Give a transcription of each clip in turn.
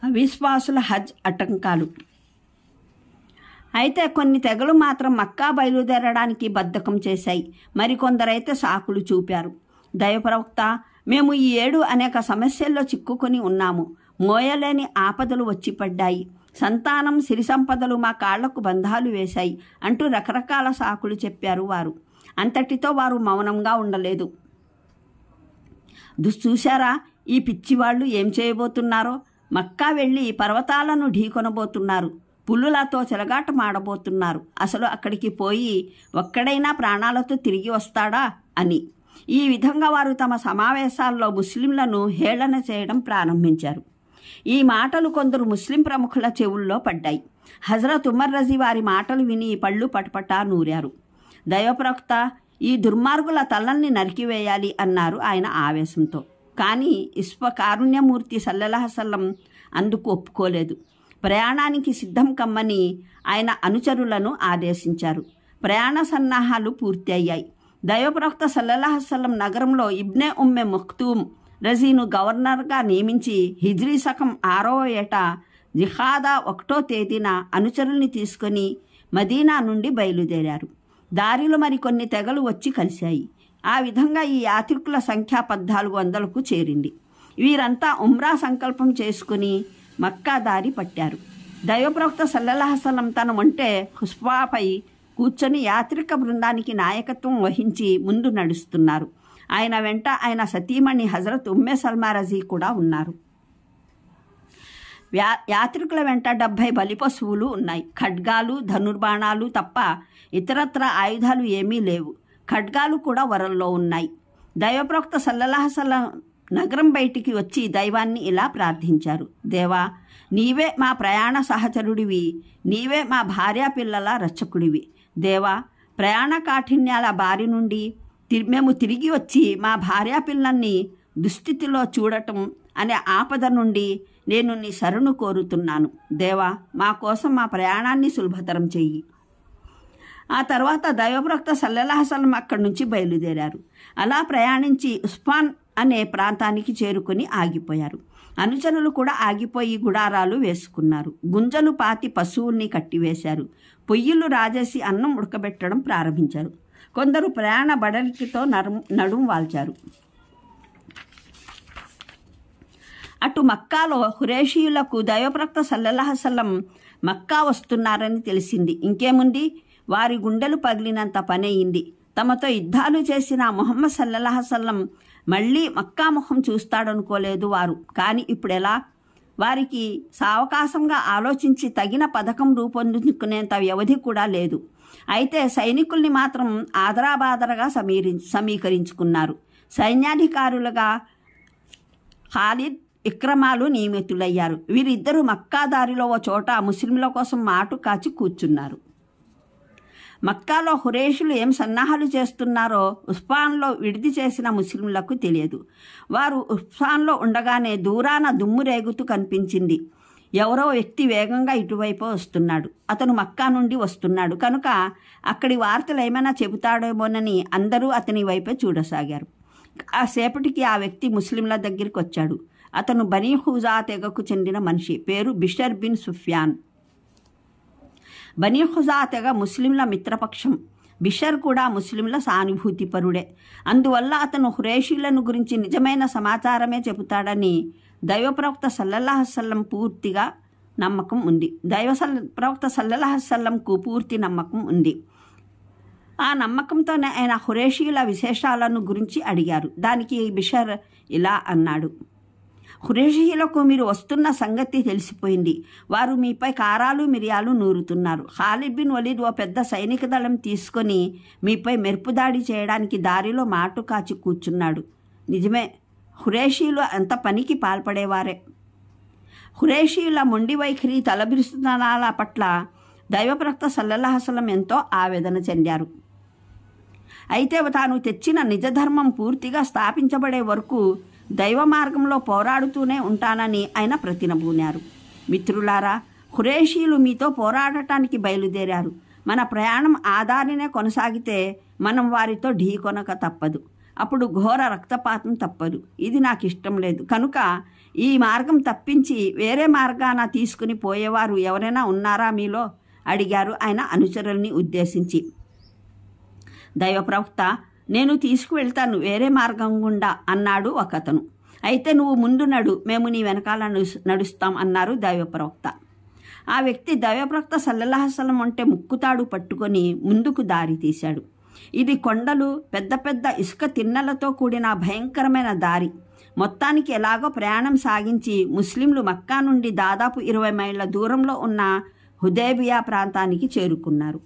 అవిశ్వాసుల హజ్ ఆటంకాలు. అయితే కొన్ని తెగలు మాత్రం మక్కా బయలుదేరడానికి బద్ధకం చేశాయి. మరికొందరైతే సాకులు చూపారు. దైవప్రవక్త, మేము ఈ ఏడు అనేక సమస్యల్లో చిక్కుకొని ఉన్నాము. మోయలేని ఆపదలు వచ్చి పడ్డాయి. సంతానం, సిరి సంపదలు మా కాళ్లకు బంధాలు వేశాయి అంటూ రకరకాల సాకులు చెప్పారు వారు. అంతటితో వారు మౌనంగా ఉండలేదు. చూశారా ఈ పిచ్చివాళ్ళు ఏం చేయబోతున్నారో? మక్కా వెళ్ళి పర్వతాలను ఢీకొనబోతున్నారు. పుల్లులతో చెలగాటమాడబోతున్నారు. అసలు అక్కడికి పోయి ఒక్కడైనా ప్రాణాలతో తిరిగి వస్తాడా అని. ఈ విధంగా వారు తమ సమావేశాల్లో ముస్లింలను హేళన చేయడం ప్రారంభించారు. ఈ మాటలు కొందరు ముస్లిం ప్రముఖుల చెవుల్లో పడ్డాయి. హజరత్ ఉమర్ రజీ వారి మాటలు విని పళ్ళు పటపటా నూరారు. దైవప్రవక్త, ఈ దుర్మార్గుల తలల్ని నరికివేయాలి అన్నారు ఆయన ఆవేశంతో. కానీ కారుణ్యమూర్తి సల్లల్లాహు అలైహి వసల్లం అందుకు ఒప్పుకోలేదు. ప్రయాణానికి సిద్ధం కమ్మని ఆయన అనుచరులను ఆదేశించారు. ప్రయాణ సన్నాహాలు పూర్తి అయ్యాయి. దైవప్రవక్త సల్లల్లాహు అలైహి వసల్లం నగరంలో ఇబ్నే ఉమ్మె మక్తూమ్ రజీను గవర్నర్గా నియమించి హిజ్రీ శకం 6వ ఏట జిహాదా 1వ తేదీన అనుచరుల్ని తీసుకొని మదీనా నుండి బయలుదేరారు. దారిలో మరికొన్ని తెగలు వచ్చి కలిశాయి. ఆ విధంగా ఈ యాత్రికుల సంఖ్య 1400కు చేరింది. వీరంతా ఉమ్రా సంకల్పం చేసుకుని మక్కా దారి పట్టారు. దైవప్రవక్త సల్లల్లాహు అలైహి వసల్లం తన ఒంటె హుస్వాపై కూర్చొని యాత్రిక బృందానికి నాయకత్వం వహించి ముందు నడుస్తున్నారు. ఆయన వెంట ఆయన సతీమణి హజరత్ ఉమ్మే సల్మా రజీ కూడా ఉన్నారు. యాత్రికుల వెంట 70 బలిపశువులు ఉన్నాయి. ఖడ్గాలు, ధనుర్బాణాలు తప్ప ఇతరత్ర ఆయుధాలు ఏమీ లేవు. ఖడ్గాలు కూడా వరల్లో ఉన్నాయి. దైవప్రవక్త సల్లల్లాహు అలైహి వసల్లం నగరం బయటికి వచ్చి దైవాన్ని ఇలా ప్రార్థించారు. దేవా, నీవే మా ప్రయాణ సహచరుడివి, నీవే మా భార్యా పిల్లల రక్షకుడివి. దేవా, ప్రయాణ కాఠిన్యాల బారి నుండి మేము తిరిగి వచ్చి మా భార్యా పిల్లల్ని దుస్థితిలో చూడటం అనే ఆపద నుండి నేను నీ శరణు కోరుతున్నాను. దేవా, మా కోసం మా ప్రయాణాన్ని సులభతరం చెయ్యి. ఆ తర్వాత దైవప్రవక్త సల్లల్లాహు అలైహి వసల్లం అక్కడి నుంచి బయలుదేరారు. అలా ప్రయాణించి ఉస్ఫాన్ అనే ప్రాంతానికి చేరుకుని ఆగిపోయారు. అనుచరులు కూడా ఆగిపోయి గుడారాలు వేసుకున్నారు. గుంజలు పాతి పశువుల్ని కట్టివేశారు. పొయ్యిలు రాజేసి అన్నం ఉడకబెట్టడం ప్రారంభించారు. కొందరు ప్రయాణ బడలికతో నడుం వాల్చారు. అటు మక్కాలో ఖురేషీయులకు దైవప్రవక్త సల్లల్లాహు అలైహి వసల్లం మక్కా వస్తున్నారని తెలిసింది. ఇంకేముంది, వారి గుండెలు పగిలినంత పనయింది. తమతో యుద్ధాలు చేసిన ముహమ్మద్ సల్లల్లాహు అలైహి వసల్లం మళ్ళీ మక్కా ముఖం చూస్తాడనుకోలేదు వారు. కానీ ఇప్పుడెలా? వారికి సావకాశంగా ఆలోచించి తగిన పథకం రూపొందించుకునేంత వ్యవధి కూడా లేదు. అయితే సైనికుల్ని మాత్రం ఆదరాబాదరగా సమీకరించుకున్నారు. సైన్యాధికారులుగా ఖాలిద్, ఇక్రమాలు నియమితులయ్యారు. వీరిద్దరూ మక్కా దారిలో ఓ చోట ముస్లింల కోసం మాటు కాచి కూర్చున్నారు. మక్కాలో ఖురేషులు ఏం సన్నాహాలు చేస్తున్నారో ఉస్ఫాన్లో విడిది చేసిన ముస్లింలకు తెలియదు. వారు ఉస్ఫాన్లో ఉండగానే దూరాన దుమ్ము రేగుతూ కనిపించింది. ఎవరో వ్యక్తి వేగంగా ఇటువైపు వస్తున్నాడు. అతను మక్కా నుండి వస్తున్నాడు కనుక అక్కడి వార్తలు ఏమైనా చెబుతాడేమోనని అందరూ అతని వైపే చూడసాగారు. కాసేపటికి ఆ వ్యక్తి ముస్లింల దగ్గరికి వచ్చాడు. అతను బనీ ఖుజా తెగకు చెందిన మనిషి. పేరు బిషర్ బిన్ సుఫ్యాన్. బనీ ఖుజా తెగ ముస్లింల మిత్రపక్షం. బిషర్ కూడా ముస్లింల సానుభూతిపరుడే. అందువల్ల అతను ఖురేషీలను గురించి నిజమైన సమాచారమే చెబుతాడని దైవప్రవక్త సల్లల్లాహు అలైహి వసల్లం పూర్తిగా నమ్మకం ఉంది. ప్రవక్త సల్లల్లాహు అలైహి వసల్లంకు పూర్తి నమ్మకం ఉంది. ఆ నమ్మకంతోనే ఆయన ఖురేషీల విశేషాలను గురించి అడిగారు. దానికి బిషర్ ఇలా అన్నాడు. ఖురేషీలకు మీరు వస్తున్న సంగతి తెలిసిపోయింది. వారు మీపై కారాలు మిరియాలు నూరుతున్నారు. ఖాలిద్ బిన్ వలీద్ ఓ పెద్ద సైనిక దళం తీసుకొని మీపై మెరుపుదాడి చేయడానికి దారిలో మాటు కాచి కూర్చున్నాడు. నిజమే, ఖురేషీలు అంత పనికి పాల్పడేవారే. ఖురేషీల మొండి వైఖరి, తలబిరుస్తనాల పట్ల దైవప్రవక్త సల్లల్లాహు అలైహి వసల్లం ఎంతో ఆవేదన చెందారు. అయితే తాను తెచ్చిన నిజధర్మం పూర్తిగా స్థాపించబడే వరకు దైవ మార్గంలో పోరాడుతూనే ఉంటానని ఆయన ప్రతినబూనారు. మిత్రులారా, ఖురేషీలు మీతో పోరాడటానికి బయలుదేరారు. మన ప్రయాణం ఆదారినే కొనసాగితే మనం వారితో ఢీకొనక తప్పదు. అప్పుడు ఘోర రక్తపాతం తప్పదు. ఇది నాకు ఇష్టం లేదు. కనుక ఈ మార్గం తప్పించి వేరే మార్గాన తీసుకుని పోయేవారు ఎవరైనా ఉన్నారా మీలో? అడిగారు ఆయన అనుచరుల్ని ఉద్దేశించి. దైవ ప్రవక్త, నేను తీసుకువెళ్తాను వేరే మార్గం గుండా అన్నాడు ఒకతను. అయితే నువ్వు ముందు నడు, మేము నీ వెనకాల నడుస్తాం అన్నారు దైవ ప్రవక్త. ఆ వ్యక్తి దైవ ప్రవక్త సల్లల్లాహు అలైహి వసల్లం అంటే ముక్కుతాడు పట్టుకొని ముందుకు దారి తీశాడు. ఇది కొండలు, పెద్ద పెద్ద ఇసుక తిన్నెలతో కూడిన భయంకరమైన దారి. మొత్తానికి ఎలాగో ప్రయాణం సాగించి ముస్లింలు మక్కా నుండి దాదాపు 20 మైళ్ళ దూరంలో ఉన్న హుదైబియా ప్రాంతానికి చేరుకున్నారు.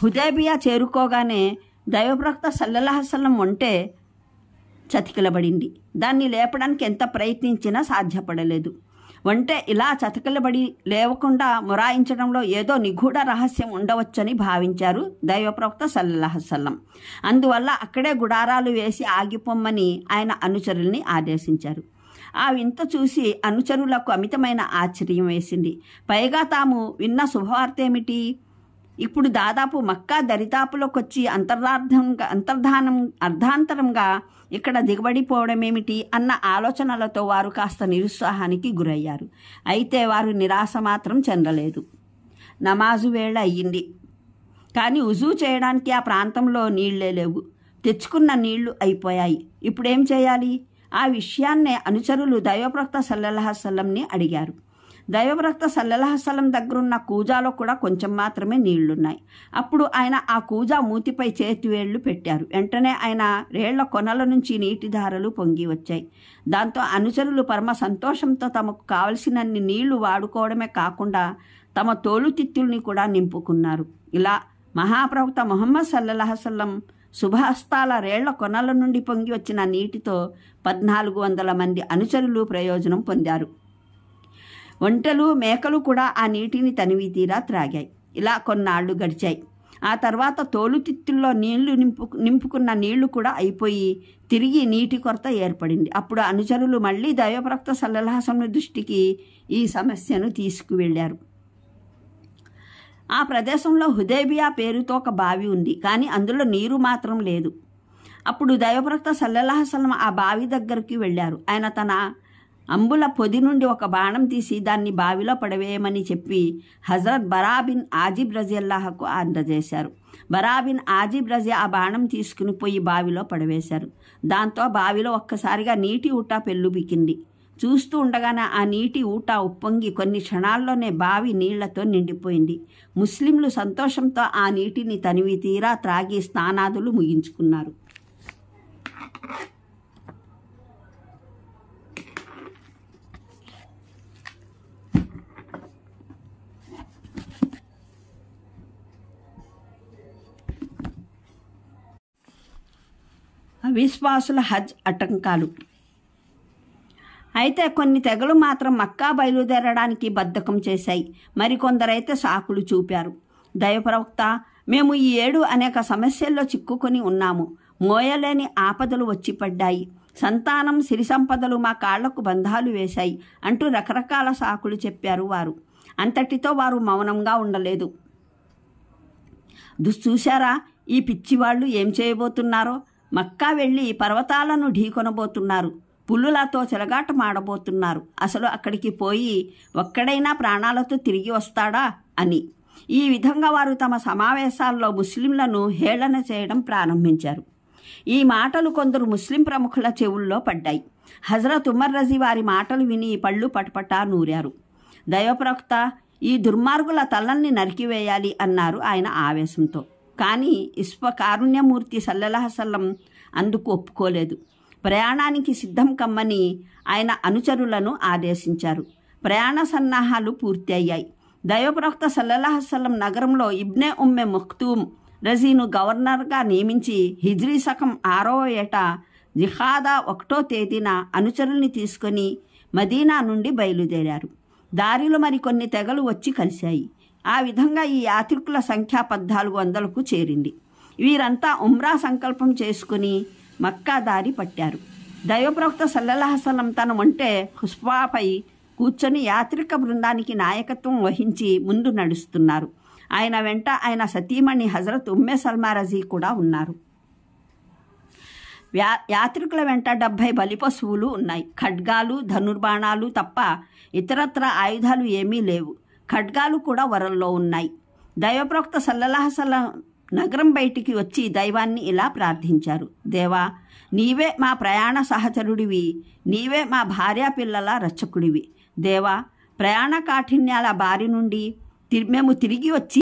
హుదైబియా చేరుకోగానే దైవ ప్రవక్త సల్లల్లాహు అలైహి వసల్లం ఒంటె చతికిలబడింది. దాన్ని లేపడానికి ఎంత ప్రయత్నించినా సాధ్యపడలేదు. ఒంటె ఇలా చతికిలబడి లేవకుండా మొరాయించడంలో ఏదో నిగూఢ రహస్యం ఉండవచ్చని భావించారు దైవ ప్రవక్త సల్లల్లాహు అలైహి వసల్లం. అందువల్ల అక్కడే గుడారాలు వేసి ఆగిపోమ్మని ఆయన అనుచరుల్ని ఆదేశించారు. ఆ వింత చూసి అనుచరులకు అమితమైన ఆశ్చర్యం వేసింది. పైగా తాము విన్న శుభవార్త ఏమిటి? ఇప్పుడు దాదాపు మక్కా దరిదాపులోకి వచ్చి అర్ధాంతరంగా ఇక్కడ దిగబడిపోవడమేమిటి అన్న ఆలోచనలతో వారు కాస్త నిరుత్సాహానికి గురయ్యారు. అయితే వారు నిరాశ మాత్రం చెందలేదు. నమాజు వేళ అయ్యింది. కానీ ఉజూ చేయడానికి ఆ ప్రాంతంలో నీళ్లే లేవు. తెచ్చుకున్న నీళ్లు అయిపోయాయి. ఇప్పుడేం చేయాలి? ఆ విషయాన్నే అనుచరులు దైవప్రవక్త సల్లల్లాహు అలైహి వసల్లంని అడిగారు. దైవప్రవక్త సల్లల్లాహు అలైహి వసల్లం దగ్గరున్న కూజాలో కూడా కొంచెం మాత్రమే నీళ్లున్నాయి. అప్పుడు ఆయన ఆ కూజా మూతిపై చేతివేళ్లు పెట్టారు. వెంటనే ఆయన రేళ్ల కొనల నుంచి నీటి ధారలు పొంగి వచ్చాయి. దాంతో అనుచరులు పరమ సంతోషంతో తమకు కావలసినన్ని నీళ్లు వాడుకోవడమే కాకుండా తమ తోలుతిత్తుల్ని కూడా నింపుకున్నారు. ఇలా మహాప్రవక్త ముహమ్మద్ సల్లల్లాహు అలైహి వసల్లం శుభహస్తాల రేళ్ల కొనల నుండి పొంగి వచ్చిన నీటితో 1400 మంది అనుచరులు ప్రయోజనం పొందారు. ఒంటెలు, మేకలు కూడా ఆ నీటిని తనివి తీరా త్రాగాయి. ఇలా కొన్నాళ్లు గడిచాయి. ఆ తర్వాత తోలుతిత్తుల్లో నీళ్లు నింపుకున్న నీళ్లు కూడా అయిపోయి తిరిగి నీటి కొరత ఏర్పడింది. అప్పుడు అనుచరులు మళ్ళీ దైవప్రవక్త సల్లల్లాహు అలైహి వసల్లం దృష్టికి ఈ సమస్యను తీసుకువెళ్లారు. ఆ ప్రదేశంలో హుదైబియా పేరుతో ఒక బావి ఉంది, కానీ అందులో నీరు మాత్రం లేదు. అప్పుడు దైవప్రవక్త సల్లల్లాహు అలైహి వసల్లం ఆ బావి దగ్గరికి వెళ్ళారు. ఆయన తన అంబుల పొది నుండి ఒక బాణం తీసి దాన్ని బావిలో పడవేయమని చెప్పి హజరత్ బరా బిన్ ఆజిబ్ రజియల్లాహుకు అందజేశారు. బరా బిన్ ఆజిబ్ రజి ఆ బాణం తీసుకుని పోయి బావిలో పడవేశారు. దాంతో బావిలో ఒక్కసారిగా నీటి ఊట పెళ్ళుబికింది. చూస్తూ ఉండగానే ఆ నీటి ఊట ఉప్పొంగి కొన్ని క్షణాల్లోనే బావి నీళ్లతో నిండిపోయింది. ముస్లింలు సంతోషంతో ఆ నీటిని తనివి తీరా త్రాగి స్నానాదులు ముగించుకున్నారు. విశ్వాసుల హజ్ ఆటంకాలు. అయితే కొన్ని తెగలు మాత్రం మక్కా బయలుదేరడానికి బద్ధకం చేశాయి. మరికొందరైతే సాకులు చూపారు. దైవప్రవక్త, మేము ఈ ఏడు అనేక సమస్యల్లో చిక్కుకొని ఉన్నాము. మోయలేని ఆపదలు వచ్చి పడ్డాయి. సంతానం, సిరి సంపదలు మా కాళ్లకు బంధాలు వేశాయి అంటూ రకరకాల సాకులు చెప్పారు వారు. అంతటితో వారు మౌనంగా ఉండలేదు. చూశారా ఈ పిచ్చివాళ్లు ఏం చేయబోతున్నారో? మక్కా వెళ్ళి పర్వతాలను ఢీకొనబోతున్నారు. పుల్లులతో చెలగాటమాడబోతున్నారు. అసలు అక్కడికి పోయి ఒక్కడైనా ప్రాణాలతో తిరిగి వస్తాడా అని. ఈ విధంగా వారు తమ సమావేశాల్లో ముస్లింలను హేళన చేయడం ప్రారంభించారు. ఈ మాటలు కొందరు ముస్లిం ప్రముఖుల చెవుల్లో పడ్డాయి. హజరత్ ఉమర్ రజీ వారి మాటలు విని పళ్ళు పటపటా నూరారు. దైవప్రవక్త, ఈ దుర్మార్గుల తలల్ని నరికివేయాలి అన్నారు ఆయన ఆవేశంతో. కానీ కారుణ్యమూర్తి సల్లల్లాహు అలైహి వసల్లం అందుకు ఒప్పుకోలేదు. ప్రయాణానికి సిద్ధం కమ్మని ఆయన అనుచరులను ఆదేశించారు. ప్రయాణ సన్నాహాలు పూర్తి అయ్యాయి. దైవప్రవక్త సల్లల్లాహు అలైహి వసల్లం నగరంలో ఇబ్నే ఉమ్మె మక్తూమ్ రజీను గవర్నర్గా నియమించి హిజ్రీ శకం 6వ ఏట జిహాదా 1వ తేదీన అనుచరుల్ని తీసుకొని మదీనా నుండి బయలుదేరారు. దారిలో మరికొన్ని తెగలు వచ్చి కలిశాయి. ఆ విధంగా ఈ యాత్రికుల సంఖ్య 1400కు చేరింది. వీరంతా ఉమ్రా సంకల్పం చేసుకుని మక్కా దారి పట్టారు. దైవప్రవక్త సల్లల్లాహు అలైహి వసల్లం తన ఒంటె హుస్వాపై కూర్చొని యాత్రిక బృందానికి నాయకత్వం వహించి ముందు నడుస్తున్నారు. ఆయన వెంట ఆయన సతీమణి హజరత్ ఉమ్మె సల్మా రజీ కూడా ఉన్నారు. యాత్రికుల వెంట 70 బలిపశువులు ఉన్నాయి. ఖడ్గాలు, ధనుర్బాణాలు తప్ప ఇతరత్ర ఆయుధాలు ఏమీ లేవు. ఖడ్గాలు కూడా వరల్లో ఉన్నాయి. దైవప్రవక్త సల్లల్లాహు అలైహి వసల్లం నగరం బయటికి వచ్చి దైవాన్ని ఇలా ప్రార్థించారు: దేవా, నీవే మా ప్రయాణ సహచరుడివి, నీవే మా భార్యాపిల్లల రక్షకుడివి. దేవా, ప్రయాణ కాఠిన్యాల బారి నుండి మేము తిరిగి వచ్చి